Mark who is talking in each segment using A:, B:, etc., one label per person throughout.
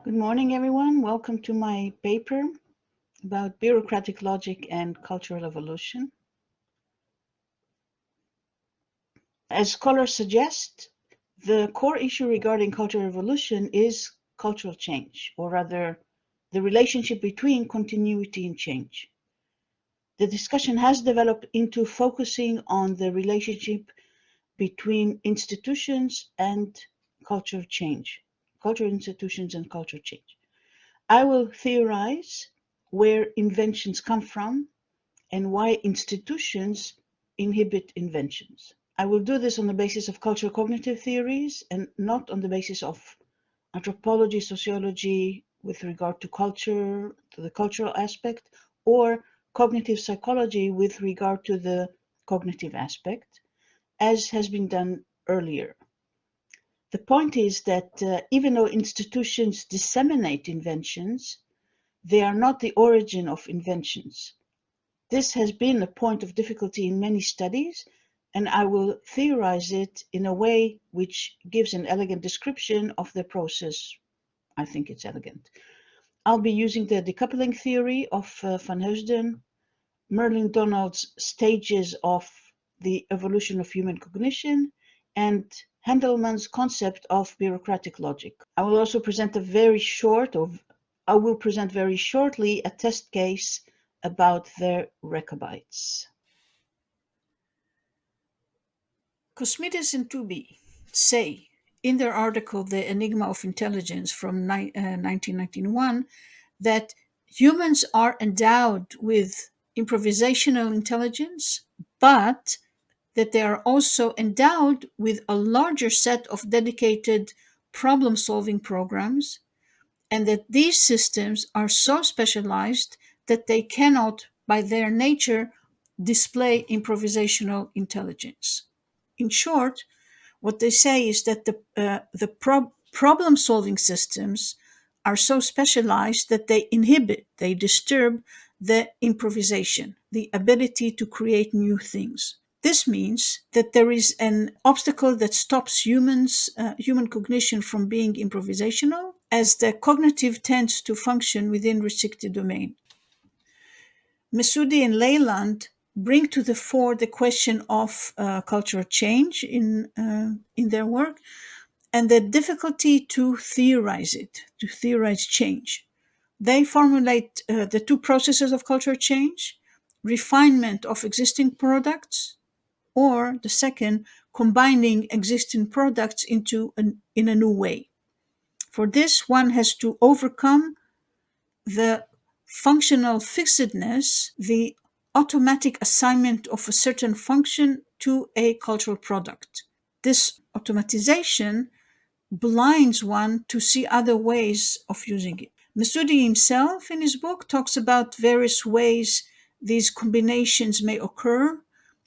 A: Good morning, everyone. Welcome to my paper about bureaucratic logic and cultural evolution. As scholars suggest, the core issue regarding cultural evolution is cultural change, or rather, the relationship between continuity and change. The discussion has developed into focusing on the relationship between institutions and cultural change, cultural institutions and cultural change. I will theorize where inventions come from and why institutions inhibit inventions. I will do this on the basis of cultural cognitive theories and not on the basis of anthropology, sociology with regard to culture, to the cultural aspect, or cognitive psychology with regard to the cognitive aspect, as has been done earlier. The point is that even though institutions disseminate inventions, they are not the origin of inventions. This has been a point of difficulty in many studies, and I will theorize it in a way which gives an elegant description of the process. I think it's elegant. I'll be using the decoupling theory of Van Heusden, Merlin Donald's stages of the evolution of human cognition, and Handelman's concept of bureaucratic logic. I will also present I will present very shortly a test case about the Rechabites. Kosmides and Tooby say in their article The Enigma of Intelligence from 1991 that humans are endowed with improvisational intelligence, but that they are also endowed with a larger set of dedicated problem solving programs, and that these systems are so specialized that they cannot, by their nature, display improvisational intelligence. In short, what they say is that the problem solving systems are so specialized that they disturb the improvisation, the ability to create new things. This means that there is an obstacle that stops human cognition from being improvisational, as the cognitive tends to function within restricted domain. Messoudi and Leyland bring to the fore the question of cultural change in their work, and the difficulty to theorize it, to theorize change. They formulate the two processes of cultural change: refinement of existing products, or the second, combining existing products in a new way. For this, one has to overcome the functional fixedness, the automatic assignment of a certain function to a cultural product. This automatization blinds one to see other ways of using it. Messoudi himself, in his book, talks about various ways these combinations may occur.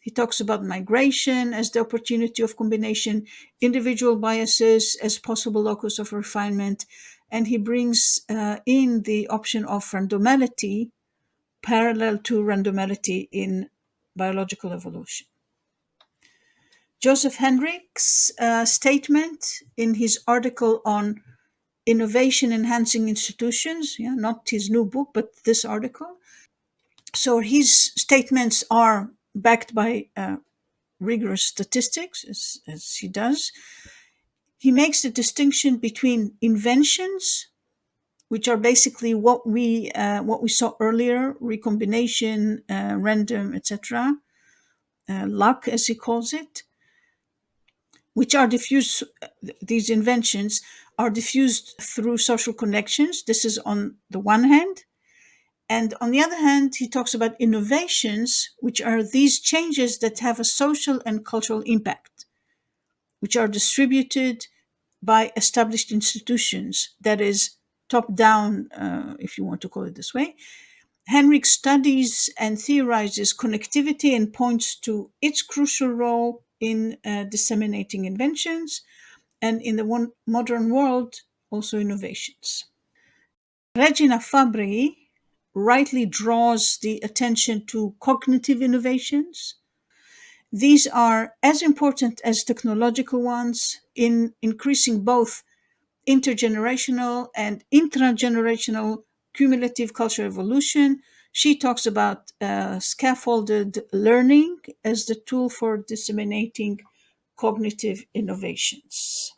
A: He talks about migration as the opportunity of combination, individual biases as possible locus of refinement, and he brings in the option of randomality parallel to randomality in biological evolution. Joseph Henrich's statement in his article on innovation enhancing institutions, not his new book, but this article. So his statements are backed by rigorous statistics, as he does. He makes the distinction between inventions, which are basically what we saw earlier: recombination, random, etc., luck, as he calls it, which are diffused. These inventions are diffused through social connections. This is on the one hand. And on the other hand, he talks about innovations, which are these changes that have a social and cultural impact, which are distributed by established institutions, that is, top down, if you want to call it this way. Henrich studies and theorizes connectivity and points to its crucial role in disseminating inventions, and in the modern world, also innovations. Regina Fabri rightly draws the attention to cognitive innovations. These are as important as technological ones in increasing both
B: intergenerational and intragenerational cumulative cultural evolution. She talks about scaffolded learning as the tool for disseminating cognitive innovations.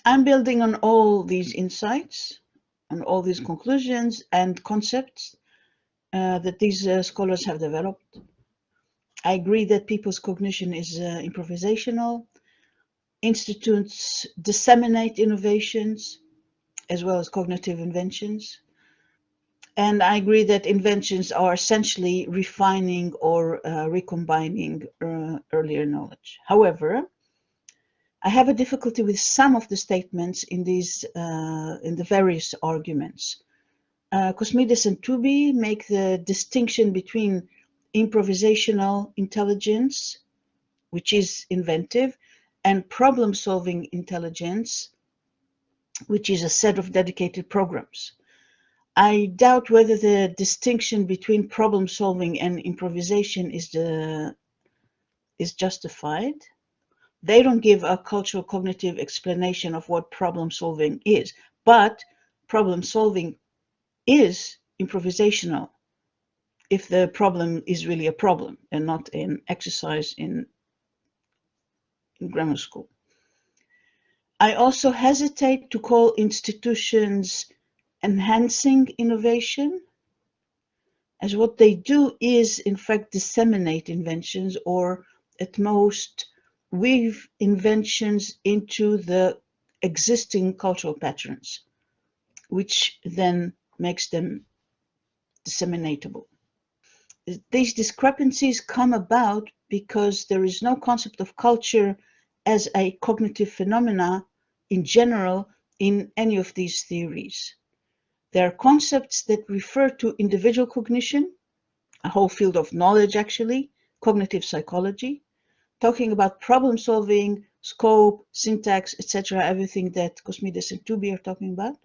A: I'm building on all these insights, on all these conclusions and concepts that these scholars have developed. I agree that people's cognition is improvisational. Institutes disseminate innovations as well as cognitive inventions. And I agree that inventions are essentially refining or recombining earlier knowledge. However, I have a difficulty with some of the statements in the various arguments. Cosmides and Tooby make the distinction between improvisational intelligence, which is inventive, and problem-solving intelligence, which is a set of dedicated programs. I doubt whether the distinction between problem-solving and improvisation is justified. They don't give a cultural cognitive explanation of what problem-solving is, but problem-solving is improvisational if the problem is really a problem and not an exercise in grammar school. I also hesitate to call institutions enhancing innovation, as what they do is, in fact, disseminate inventions or, at most, weave inventions into the existing cultural patterns, which then makes them disseminatable. These discrepancies come about because there is no concept of culture as a cognitive phenomena in general in any of these theories. There are concepts that refer to individual cognition, a whole field of knowledge actually, cognitive psychology, talking about problem solving, scope, syntax, etc., everything that Cosmides and Tooby are talking about.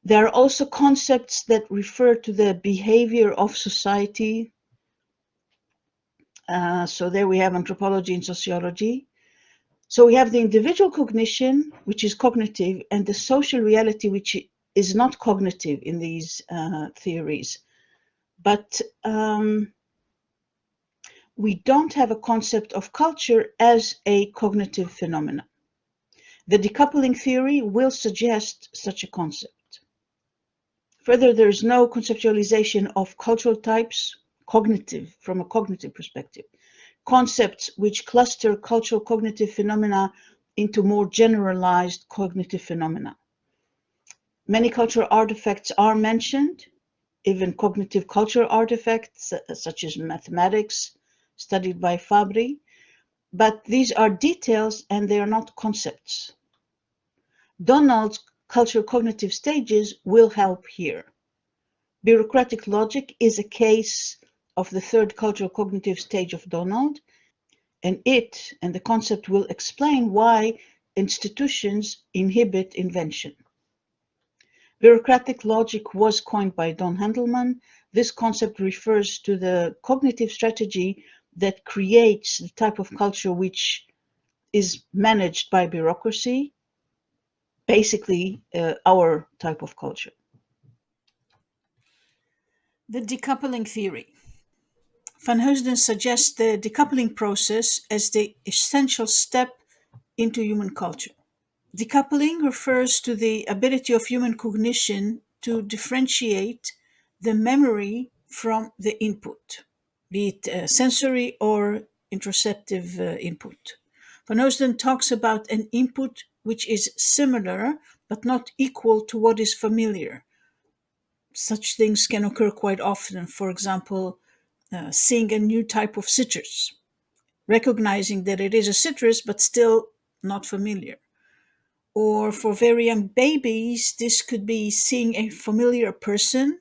A: There are also concepts that refer to the behavior of society. So there we have anthropology and sociology. So we have the individual cognition, which is cognitive, and the social reality, which is not cognitive in these theories. But we don't have a concept of culture as a cognitive phenomenon. The decoupling theory will suggest such a concept. Further, there is no conceptualization of cultural types, cognitive, from a cognitive perspective. Concepts which cluster cultural cognitive phenomena into more generalized cognitive phenomena. Many cultural artifacts are mentioned, even cognitive cultural artifacts, such as mathematics, studied by Fabri, but these are details and they are not concepts. Donald's cultural cognitive stages will help here. Bureaucratic logic is a case of the third cultural cognitive stage of Donald, and it and the concept will explain why institutions inhibit invention. Bureaucratic logic was coined by Don Handelman. This concept refers to the cognitive strategy that creates the type of culture which is managed by bureaucracy, basically our type of culture.
B: The decoupling theory. Van Heusden suggests the decoupling process as the essential step into human culture. Decoupling refers to the ability of human cognition to differentiate the memory from the input, be it sensory or interoceptive input. Van Heusden talks about an input which is similar but not equal to what is familiar. Such things can occur quite often. For example, seeing a new type of citrus, recognizing that it is a citrus but still not familiar. Or for very young babies, this could be seeing a familiar person,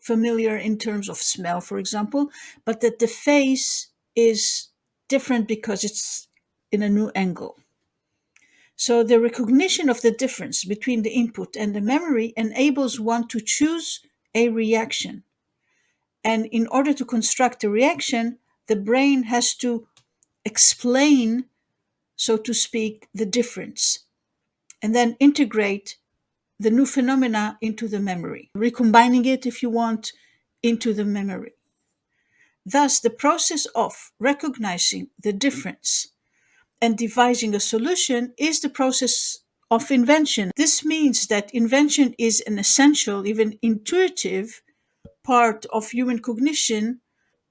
B: familiar in terms of smell, for example, but that the face is different because it's in a new angle. So the recognition of the difference between the input and the memory enables one to choose a reaction. And in order to construct a reaction, the brain has to explain so to speak, the difference, and then integrate the new phenomena into the memory, recombining it, if you want, into the memory. Thus, the process of recognizing the difference and devising a solution is the process of invention. This means that invention is an essential, even intuitive, part of human cognition,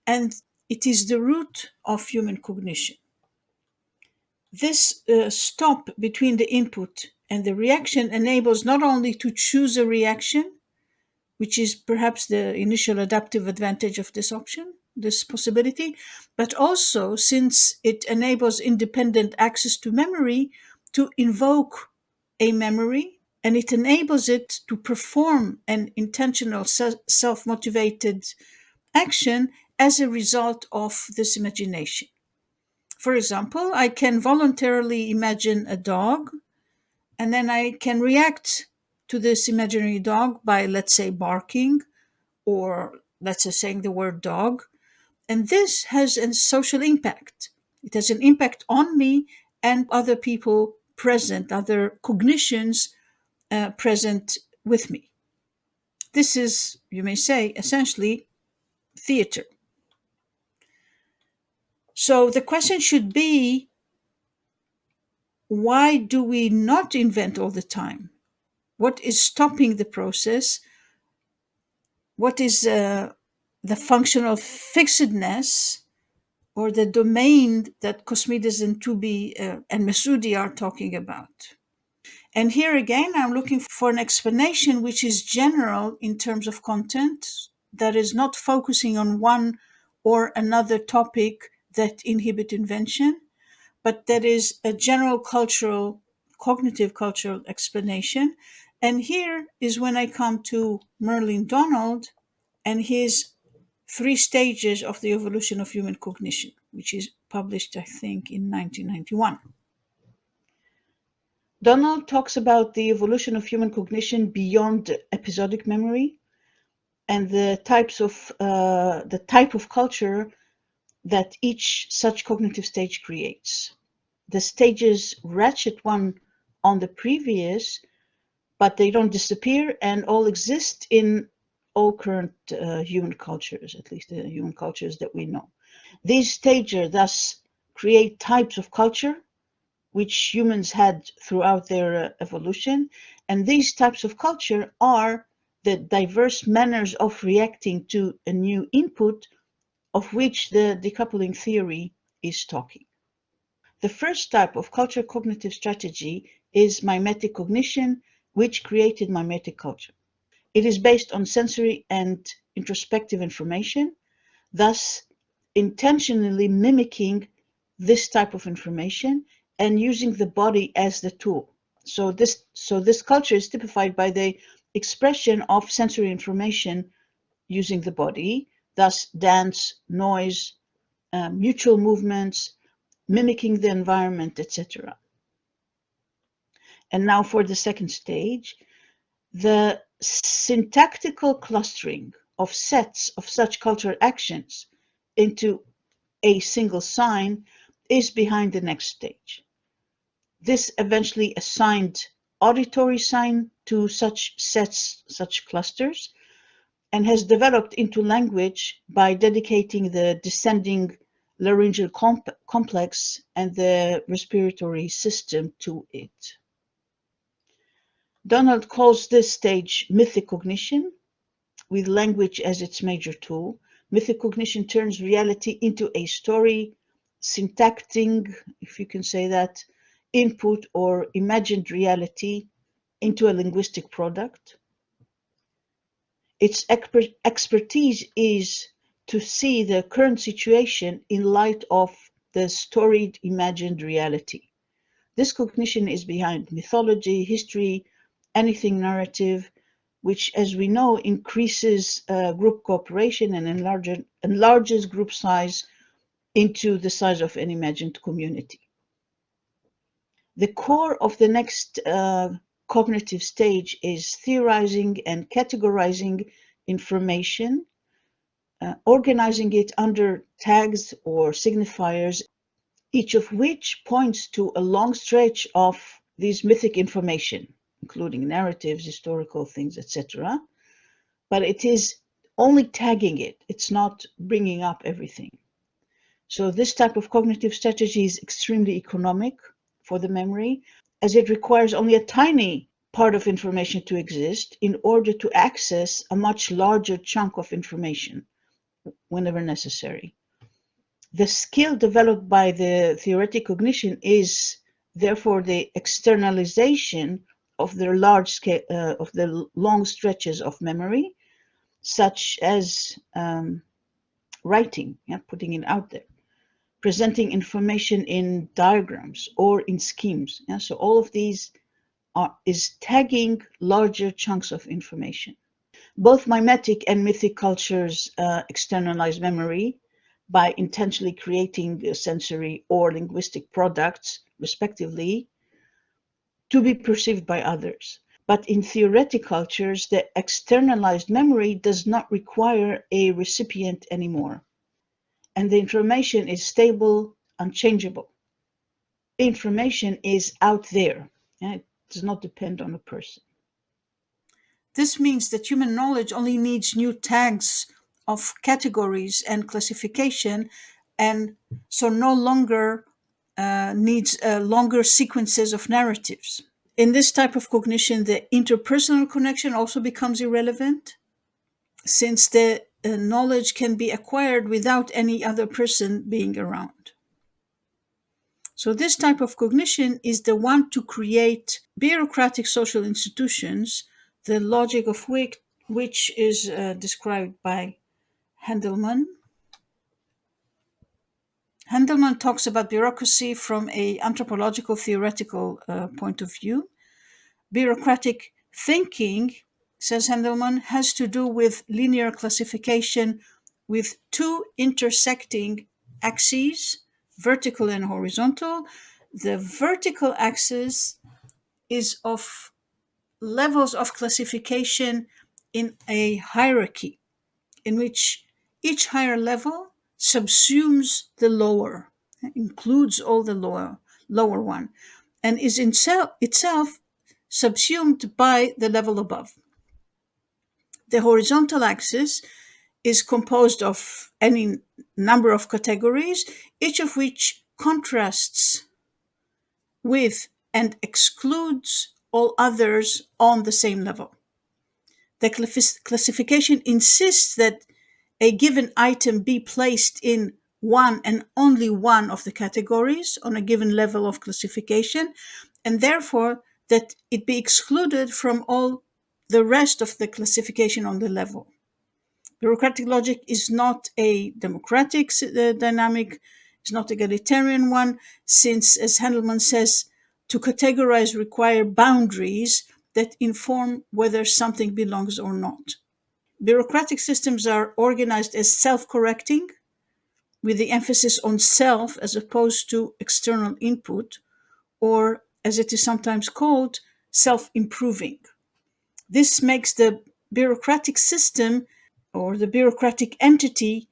B: and it is the root of human cognition. This stop between the input and the reaction enables not only to choose a reaction, which is perhaps the initial adaptive advantage of this option, this possibility, but also, since it enables independent access to memory, to invoke a memory, and it enables it to perform an intentional self-motivated action as a result of this imagination. For example, I can voluntarily imagine a dog, and then I can react to this imaginary dog by, let's say, barking, or let's say saying the word dog. And this has a social impact. It has an impact on me and other people present, other cognitions present with me. This is, you may say, essentially theater. So the question should be, why do we not invent all the time? What is stopping the process? What is the functional fixedness or the domain that Cosmides and Toubi and Messoudi are talking about? And here again, I'm looking for an explanation which is general in terms of content, that is not focusing on one or another topic that inhibit invention, but that is a general cultural, cognitive cultural explanation. And here is when I come to Merlin Donald and his 3 stages of the evolution of human cognition, which is published, I think, in 1991.
A: Donald talks about the evolution of human cognition beyond episodic memory and the type of culture that each such cognitive stage creates. The stages ratchet one on the previous, but they don't disappear and all exist in all current human cultures, at least the human cultures that we know. These stages thus create types of culture which humans had throughout their evolution, and these types of culture are the diverse manners of reacting to a new input, of which the decoupling theory is talking. The first type of culture cognitive strategy is mimetic cognition, which created mimetic culture. It is based on sensory and introspective information, thus intentionally mimicking this type of information and using the body as the tool. So this culture is typified by the expression of sensory information using the body, thus dance, noise, mutual movements, mimicking the environment, etc. And now for the second stage, the syntactical clustering of sets of such cultural actions into a single sign is behind the next stage. This eventually assigned auditory sign to such sets, such clusters, and has developed into language by dedicating the descending laryngeal complex and the respiratory system to it. Donald calls this stage mythic cognition, with language as its major tool. Mythic cognition turns reality into a story, syntacting, if you can say that, input or imagined reality into a linguistic product. Its expertise is to see the current situation in light of the storied imagined reality. This cognition is behind mythology, history, anything narrative, which, as we know, increases group cooperation and enlarges group size into the size of an imagined community. The core of the next cognitive stage is theorizing and categorizing information, organizing it under tags or signifiers, each of which points to a long stretch of these mythic information, including narratives, historical things, etc. But it is only tagging it. It's not bringing up everything. So this type of cognitive strategy is extremely economic for the memory, as it requires only a tiny part of information to exist in order to access a much larger chunk of information whenever necessary. The skill developed by the theoretic cognition is therefore the externalization of the large scale of the long stretches of memory, such as writing, putting it out there, presenting information in diagrams or in schemes. So all of these is tagging larger chunks of information. Both mimetic and mythic cultures externalize memory by intentionally creating sensory or linguistic products, respectively, to be perceived by others. But in theoretic cultures, the externalized memory does not require a recipient anymore, and the information is stable, unchangeable. Information is out there, and it does not depend on a person.
B: This means that human knowledge only needs new tags of categories and classification, and so no longer needs longer sequences of narratives. In this type of cognition, the interpersonal connection also becomes irrelevant, since the knowledge can be acquired without any other person being around. So this type of cognition is the one to create bureaucratic social institutions, the logic of which is described by Handelman. Handelman talks about bureaucracy from an anthropological theoretical point of view. Bureaucratic thinking, says Handelman, has to do with linear classification with two intersecting axes, vertical and horizontal. The vertical axis is of levels of classification in a hierarchy, in which each higher level subsumes the lower, includes all the lower one, and is itself subsumed by the level above. The horizontal axis is composed of any number of categories, each of which contrasts with and excludes all others on the same level. The classification insists that a given item be placed in one and only one of the categories on a given level of classification, and therefore that it be excluded from all the rest of the classification on the level. Bureaucratic logic is not a democratic dynamic, it's not egalitarian one, since, as Handelman says, to categorize require boundaries that inform whether something belongs or not. Bureaucratic systems are organized as self-correcting, with the emphasis on self as opposed to external input, or as it is sometimes called, self-improving. This makes the bureaucratic system or the bureaucratic entity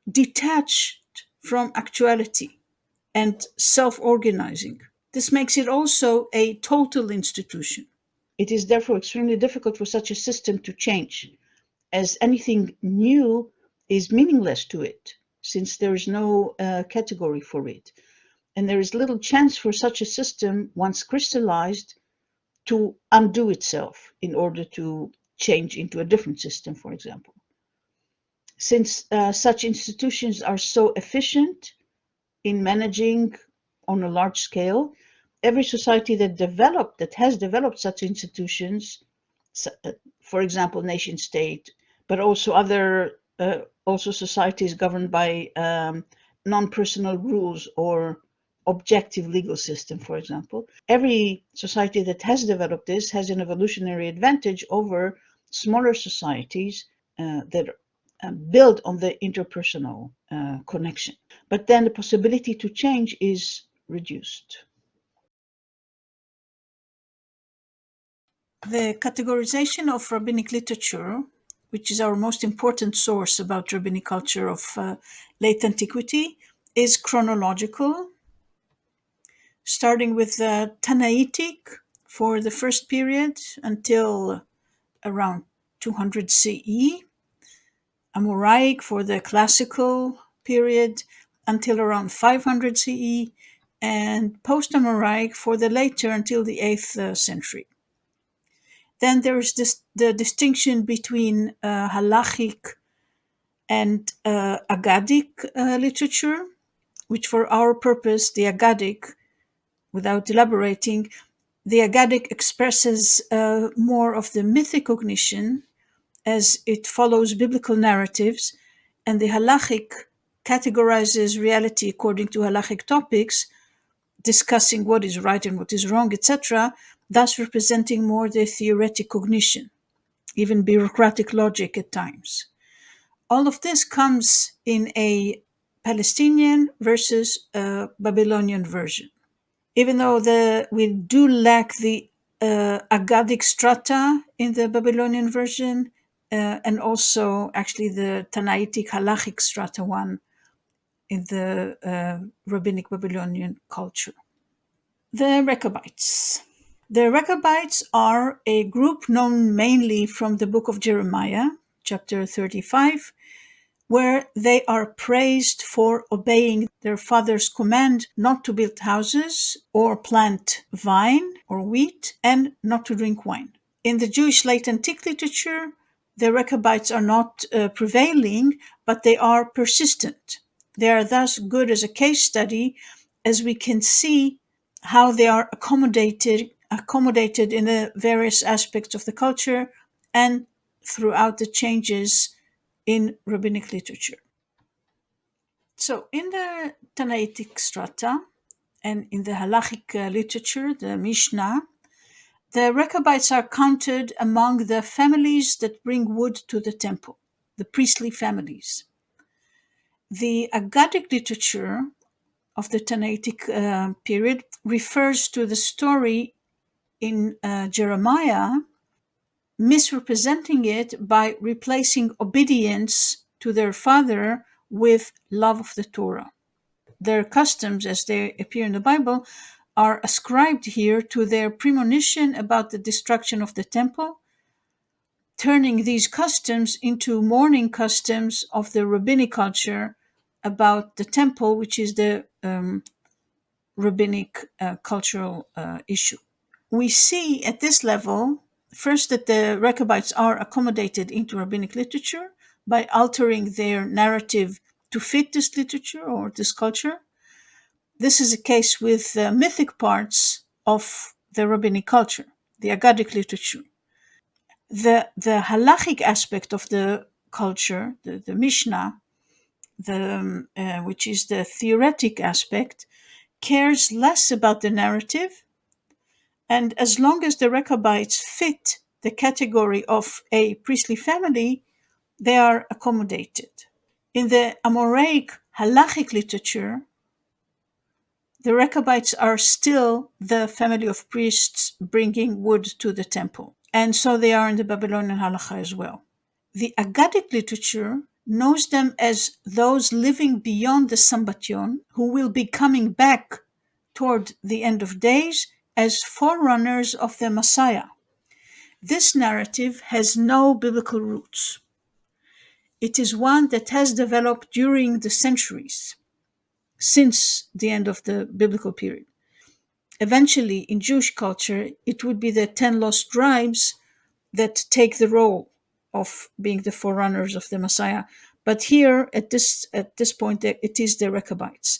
B: detached from actuality and self-organizing. This makes it also a total institution.
A: It is therefore extremely difficult for such a system to change, as anything new is meaningless to it, since there is no category for it. And there is little chance for such a system, once crystallized, to undo itself in order to change into a different system, for example. Since such institutions are so efficient in managing on a large scale, every society that has developed such institutions, for example, nation state, but also other also societies governed by non-personal rules or objective legal system, for example. Every society that has developed this has an evolutionary advantage over smaller societies that build on the interpersonal connection. But then the possibility to change is reduced.
B: The categorization of rabbinic literature, which is our most important source about rabbinic culture of late antiquity, is chronological. starting with the Tanaitic for the first period until around 200 CE, Amoraic for the classical period until around 500 CE, and post-Amoraic for the later until the 8th century. Then there is the distinction between halachic and Aggadic literature, which for our purpose, the Aggadic, without elaborating, the Aggadic expresses more of the mythic cognition as it follows biblical narratives, and the halachic categorizes reality according to halachic topics, discussing what is right and what is wrong, etc., thus representing more the theoretic cognition, even bureaucratic logic at times. All of this comes in a Palestinian versus a Babylonian version. Even though we do lack the Aggadic strata in the Babylonian version, and also actually the Tanaitic halachic strata one in the rabbinic Babylonian culture. The Rechabites. The Rechabites are a group known mainly from the book of Jeremiah, chapter 35, where they are praised for obeying their father's command not to build houses or plant vine or wheat and not to drink wine. In the Jewish late antique literature, the Rechabites are not prevailing, but they are persistent. They are thus good as a case study, as we can see how they are accommodated in the various aspects of the culture and throughout the changes in rabbinic literature. So in the Tanaitic strata and in the halachic literature, the Mishnah, the Rechabites are counted among the families that bring wood to the temple, the priestly families. The Aggadic literature of the Tanaitic period refers to the story in Jeremiah, misrepresenting it by replacing obedience to their father with love of the Torah. Their customs, as they appear in the Bible, are ascribed here to their premonition about the destruction of the temple, turning these customs into mourning customs of the rabbinic culture about the temple, which is the rabbinic cultural issue. We see at this level, first, that the Rechabites are accommodated into rabbinic literature by altering their narrative to fit this literature or this culture. This is a case with the mythic parts of the rabbinic culture, the Aggadic literature. The halachic aspect of the culture, the Mishnah, which is the theoretic aspect, cares less about the narrative, and as long as the Rechabites fit the category of a priestly family, they are accommodated. In the Amoraic halachic literature, the Rechabites are still the family of priests bringing wood to the temple, and so they are in the Babylonian halacha as well. The Aggadic literature knows them as those living beyond the Sambatyon, who will be coming back toward the end of days as forerunners of the Messiah. This narrative has no biblical roots. It is one that has developed during the centuries, since the end of the biblical period. Eventually, in Jewish culture, it would be the 10 lost tribes that take the role of being the forerunners of the Messiah. But here, at this point, it is the Rechabites.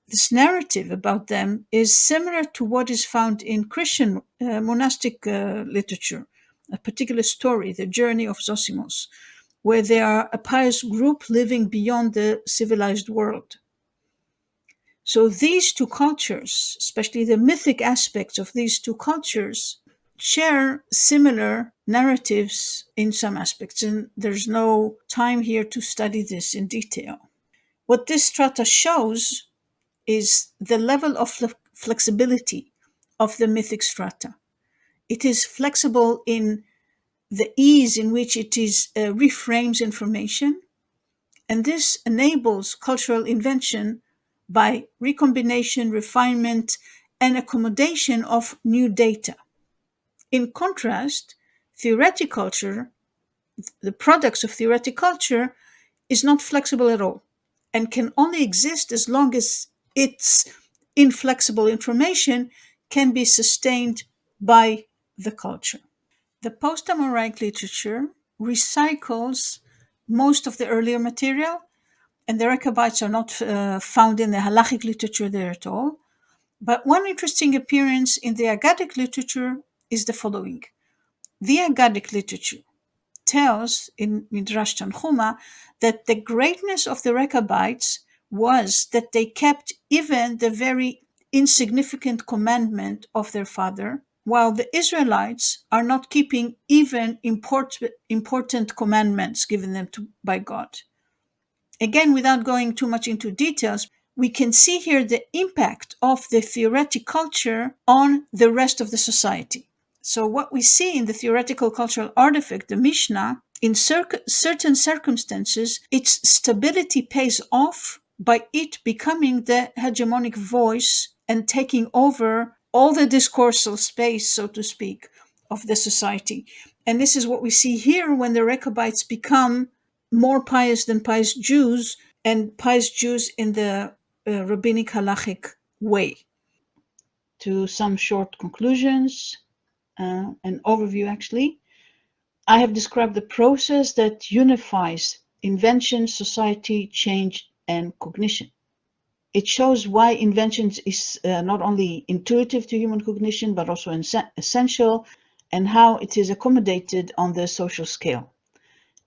B: This narrative about them is similar to what is found in Christian monastic literature, a particular story, the journey of Zosimos, where they are a pious group living beyond the civilized world. So these two cultures, especially the mythic aspects of these two cultures, share similar narratives in some aspects, and there's no time here to study this in detail. What this strata shows is the level of flexibility of the mythic strata. It is flexible in the ease in which it reframes information, and this enables cultural invention by recombination, refinement, and accommodation of new data. In contrast, theoretic culture, the products of theoretic culture, is not flexible at all and can only exist as long as its inflexible information can be sustained by the culture. The post-Amoraic literature recycles most of the earlier material, and the Rechabites are not found in the halachic literature there at all. But one interesting appearance in the Agadic literature is the following. The Agadic literature tells in Midrash Tanchuma that the greatness of the Rechabites was that they kept even the very insignificant commandment of their father, while the Israelites are not keeping even important commandments given them by God. Again, without going too much into details, we can see here the impact of the theoretic culture on the rest of the society. So what we see in the theoretical cultural artifact, the Mishnah, in certain circumstances, its stability pays off by it becoming the hegemonic voice and taking over all the discursive space, so to speak, of the society. And this is what we see here when the Rechabites become more pious than pious Jews, and pious Jews in the rabbinic halachic way.
A: To some short conclusions, an overview actually. I have described the process that unifies invention, society, change, and cognition. It shows why invention is not only intuitive to human cognition, but also essential, and how it is accommodated on the social scale.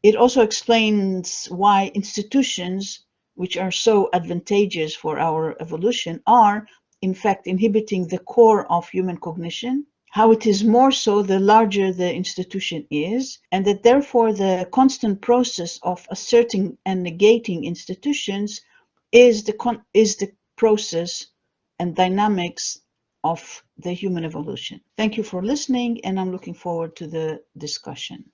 A: It also explains why institutions, which are so advantageous for our evolution, are in fact inhibiting the core of human cognition, how it is more so the larger the institution is, and that therefore the constant process of asserting and negating institutions is the process and dynamics of the human evolution. Thank you for listening, and I'm looking forward to the discussion.